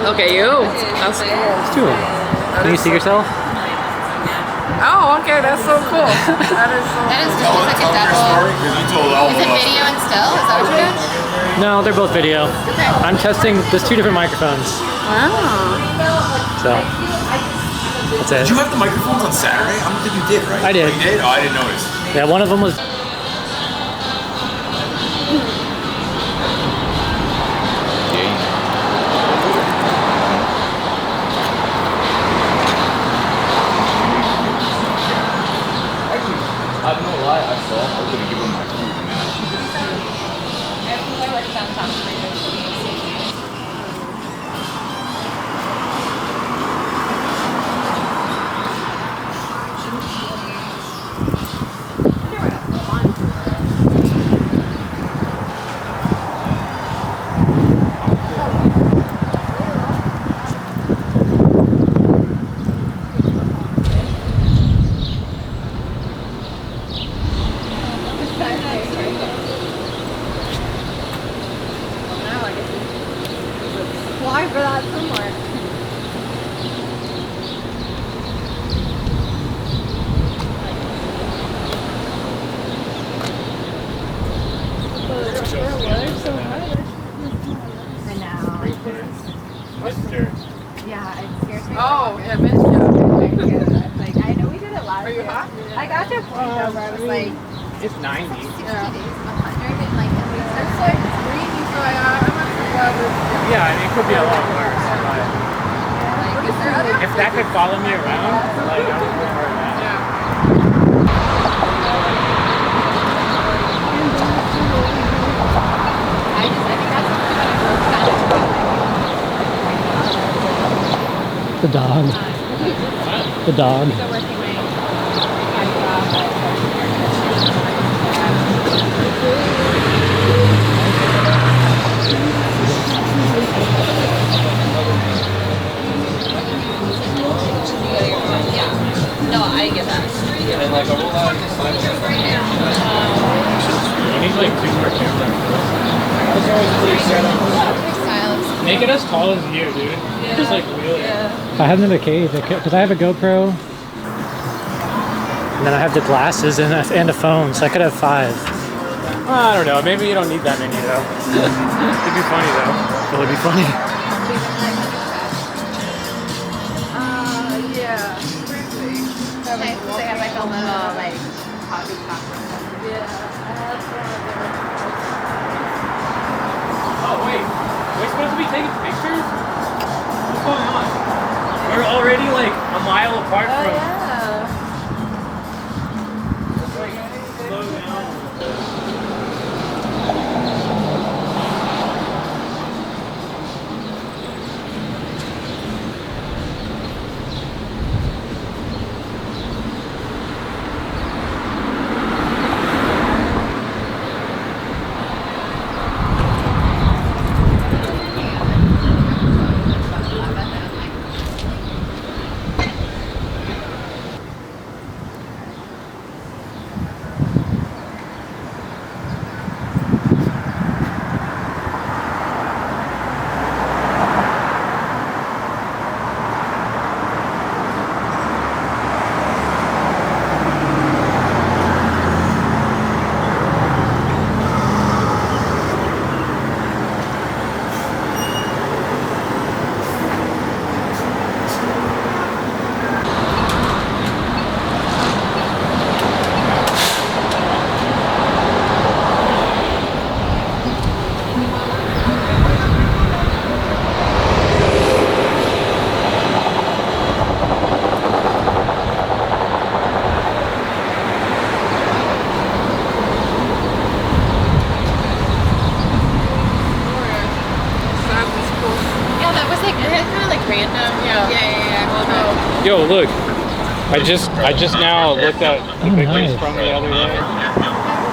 Look at you. That's cool. It's two of them. Can you see yourself? Oh, okay, that's so cool. That is so That is cool. cool. It's like a double. Is it video and still? Is that what you're doing? No, they're both video. Okay. I'm testing, there's two different microphones. Wow. So, that's it. Did you have the microphones on Saturday? I don't think you did, right? I did. Oh, you did? Oh, I didn't notice. Yeah, one of them was... I have no lie, I saw I was gonna give her my food and then she didn't do it. Apply for that somewhere. I know. Yeah, it scares me. Oh, yeah, bitch. Like, I know we did it last Are you year. hot? I got to a point though where I was like, It's 90. 60 days, 100, and like at least It's like breezy, so I'm actually glad this. Yeah, I mean, it could be a lot worse, but like, is there other if that could follow me around, like, I would prefer that. Yeah. I think that's The dog. The dog. so working my No, I get that. And like a whole lot of You need like two more cameras. Make it as tall as you, dude. Just like really. I have another cage because I have a GoPro. And then I have the glasses and a phone, so I could have 5. I don't know. Maybe you don't need that many though. It'd be funny though. It would be funny. Yeah. So nice that they have like a little like coffee shop. Yeah. Oh wait, are we supposed to be taking pictures? What's going on? We're already like a mile apart from. Yeah. Just like slow down. Yo, look! I just now looked at the pictures from the other day.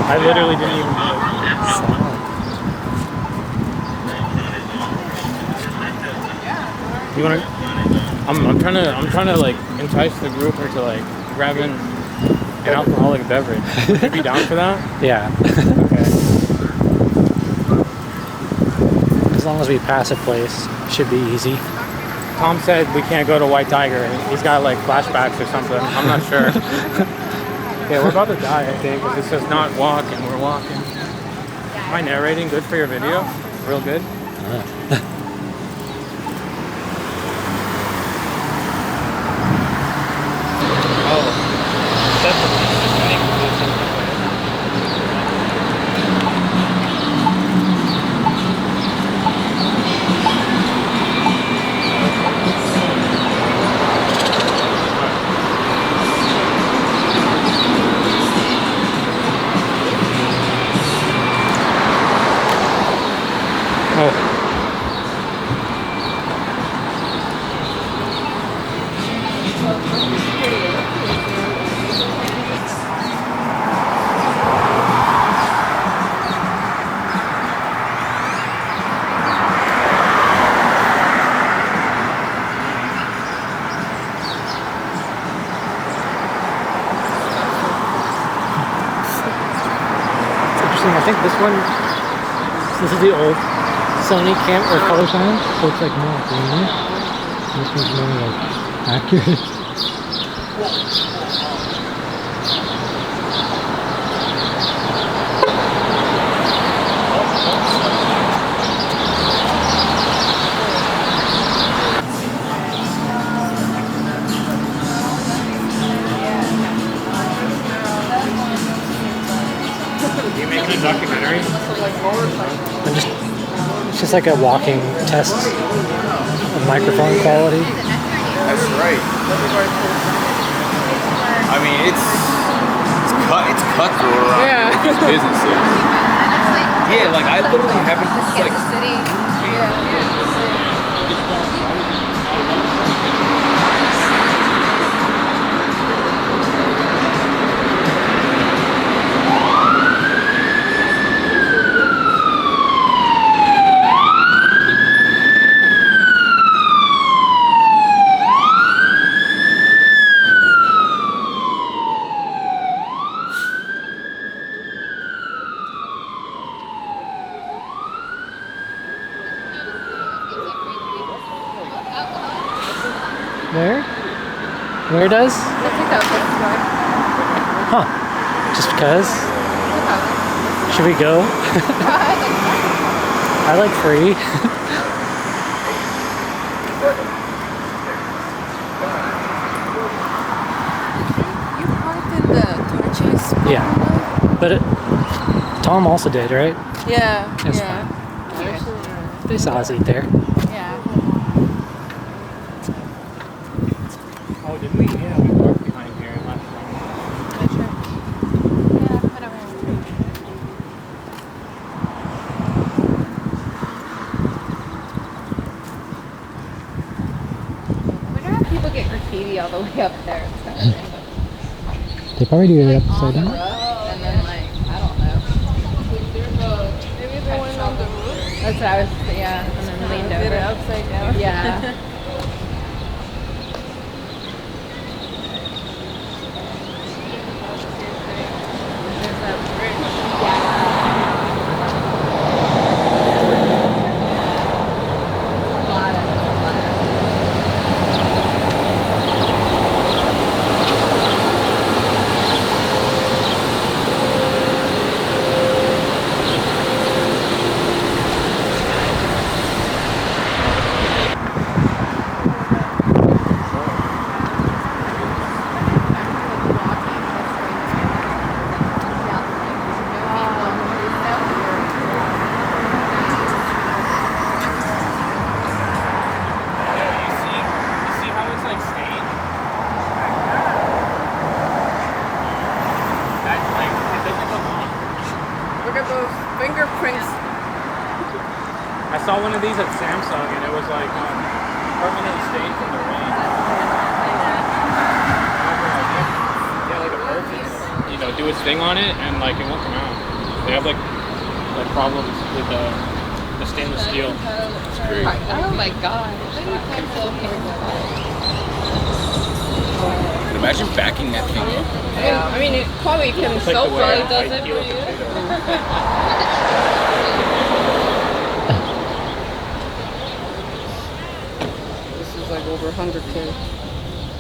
I literally didn't even know. You wanna? I'm trying to like entice the group into like grabbing an alcoholic beverage. Would you be down for that? Yeah. Okay. As long as we pass a place, should be easy. Tom said we can't go to White Tiger. He's got like flashbacks or something. I'm not sure. Okay, we're about to die, I think. This is not walk and we're walking. Am I narrating good for your video? Real good? Oh. That's I think this one, this is the old Sony camera or color time, so it's like more green. This one's more like accurate. You making a documentary? It's just like a walking test of microphone quality. That's right. I mean, it's cutthroat around these businesses. Yeah, like I literally haven't like. Where does? Huh. Just because? Should we go? I like free. You parked in the torches? Yeah. But Tom also did, right? Yeah. It's yeah. fine. They saw us eat there. Yeah. Oh, did we? Yeah, we parked behind here last time. That's right. Yeah, whatever. I wonder how people get graffiti all the way up there and stuff. They probably do it upside down. And then like, I don't know. Maybe they went on the roof. That's what I was, yeah, and then leaned Did it over. upside down. Yeah. There's that bridge. You see how it's like stained? That's like, it doesn't look on. Look at those fingerprints. I saw one of these at Samsung and it was like permanent stain from the rain. Yeah, like a person, you know, do its thing on it and like it won't come out. They have like problems with the stainless steel. It's great. Oh my god. Imagine backing that thing up. Yeah, I mean, it probably can It's like so the way far does I it peel for a you. potato. This is like over 100K.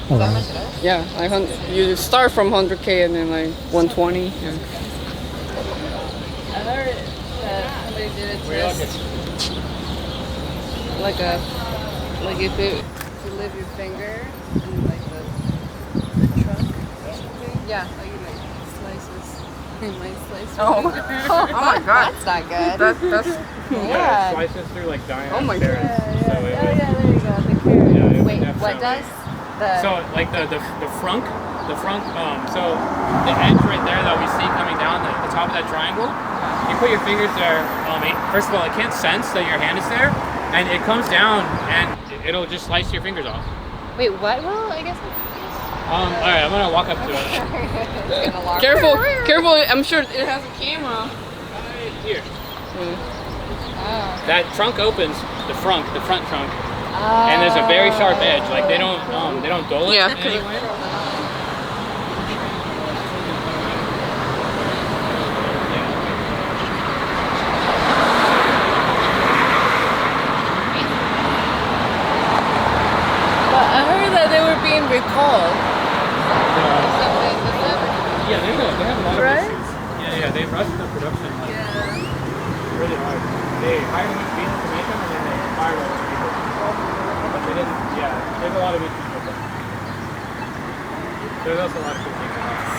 Oh, wow. Yeah, like you start from 100K and then like 120. Yeah. I heard that somebody did a test. Like if you lift your finger and like the trunk or something. Yeah, like it like slices. It might slice. Oh my god. That's not good. That's Yeah, it slices through like diamonds. Oh my there. God. So it would, there you go. The carrot. yeah, it would Wait, what definitely- does? The So like the front, so the edge right there that we see coming down the top of that triangle, you put your fingers there. First of all, it can't sense that your hand is there, and it comes down and it'll just slice your fingers off. wait, what? Well, I guess. All right, I'm gonna walk up to it. careful. I'm sure it has a camera. Here, Oh. that trunk opens, the front trunk, and there's a very sharp edge. Like they don't dull it Yeah. in any way. But I heard that they were being recalled. Yeah, they have a lot of Right? issues. Yeah, they rushed the production like really hard. They hired a bunch of people to make them, and then they fired a bunch of people. But they didn't. Yeah, there's a lot of issues with them. There's also a lot of good things about it.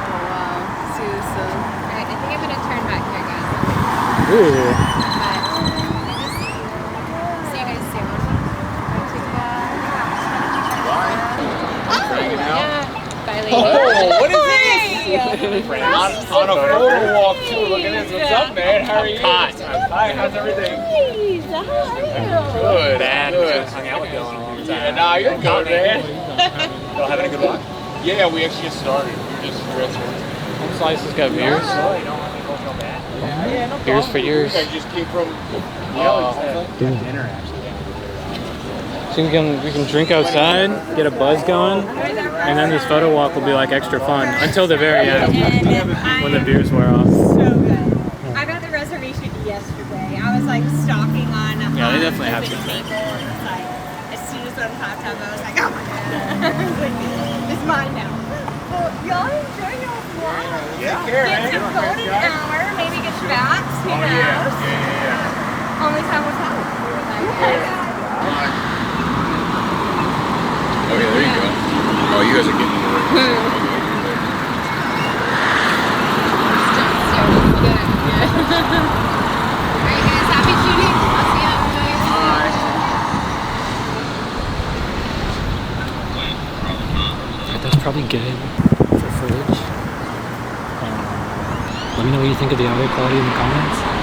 Oh wow. See this Alright, I think I'm gonna turn back here, guys. Ooh. See you guys soon. Bye, lady. Oh, what is this? On a photo walk too. Look at this. What's up, man? How are you? Hi, how's everything? Good, man. Good. Hung out with you in a long time. Yeah, nah, you're good, man. Y'all having a good walk? Yeah, we actually just started. We just dressed. Home Slice's got beers. Beers for years. I just came from dinner, actually. So we can drink outside, get a buzz going, and then this photo walk will be like extra fun until the very end when the beers wear off. So good. I got the reservation yesterday. I was like stalking on. Yeah, they definitely have the some. table. It's like as soon as on hot tub, I was like, oh my god, I was like, it's mine now. Well, y'all enjoy your walk. Yeah. Get some food in an hour, maybe get snacks. Who knows? Only time will tell. Okay, there you go. Oh, you guys are getting in the ring. Alright, guys, happy shooting. I'll see you That's probably good for footage. Let me know what you think of the audio quality in the comments.